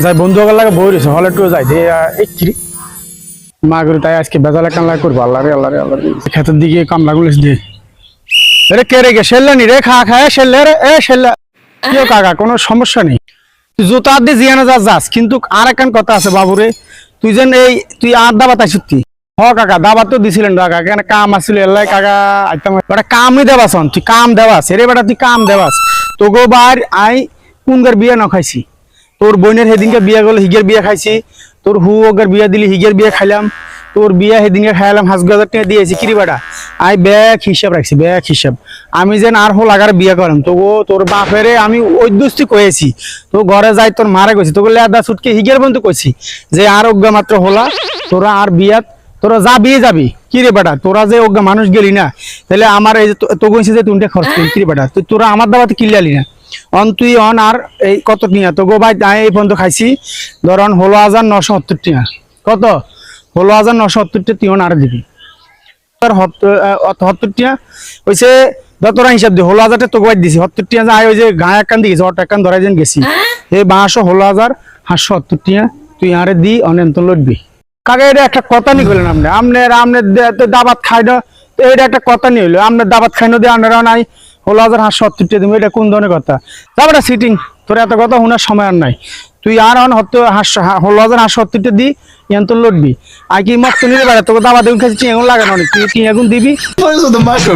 যাই বন্ধুদের লাগে বই রয়েছে হলে একটু যাই দিয়ে একটি মা করে তাই আজকে বেজালে কামলা করবো আল্লাহ রে আল্লাহ রে আল্লাহ রে ক্ষেতের দিকে কামলা গুলিস দিয়ে রে কে রে গে সেল্লা নি রে খা খায় সেল্লে রে এ সেল্লা কেউ কাকা কোনো সমস্যা নেই তুই জুতা দিয়ে জিয়ানো যাস কিন্তু আর একখান কথা আছে বাবুরে তুই যেন এই তুই আর দাবাত আইসুতি হ কাকা দাবাত তো দিছিলেন কাকা কেন কাম আসছিল এলাই কাকা আইতাম বেটা কামই দেবাস তুই কাম দেবাস রে বেটা তুই কাম দেবাস তোগো বার আই কোনগার বিয়ে না খাইছি তোর বোনের সেদিনকে বিয়ে করলো হিগের বিয়ে খাইছি তোর হু ওগের বিয়ে দিলি হিগের বিয়ে খাইলাম তোর বিয়ে সেদিনকে খাইলাম 5,000 টাকা দিয়েছি কিরি বেটা আই ব্যাগ হিসাব রাখছি ব্যাগ হিসাব আমি যেন আর হল আগার বিয়ে করাম তোর বাপেরে আমি ওই দুস্তি কয়েছি তো ঘরে যাই তোর মারে কইছি তোকে লেদা ছুটকে হিগের বন্ধু কইছি যে আর অজ্ঞা মাত্র হলা তোরা আর বিয়াত তোরা যা বিয়ে যাবি কি রে বেটা তোরা যে অজ্ঞা মানুষ গেলি না তাহলে আমার এই তো কইছি যে তুইটা খরচ করি কি রে বেটা তোরা আমার দাবাতে কিনলালি না অন তুই অন আর এই কত টিয়া তো গো ভাই এই পর্যন্ত খাইছি ধরন 16,970 টাকা কত 16,970 টাকা তুই অন আর দিবি 70 টাকা হইছে যতটা হিসাব দি 16,000 টাকা তোকে দিছি 70 টাকা আয় ওই যে গাঁ একখান দিয়েছি অটো একখান ধরাই যেন গেছি এই 16,570 টাকা তুই আরে দি অনেন্ত লড়বি কাকে এটা একটা কথা নি কইলেন আপনি দাবাত খাই না তো এটা একটা কথা নি হইলো আপনি দাবাত খাই না দিয়ে আপনারা নাই 16,570 টাকা দিবি এটা কোন ধরনের কথা তারপরে সিটিং তোর এত কথা শোনার সময় আর নাই তুই আর 16,570 টাকা দি ইয়ান তো লড়বি আর কি মত নিতে পারে তোকে দাবা দেউন খাইছি এখন লাগানো অনেক তুই এখন দিবি Mas eu tô mais pra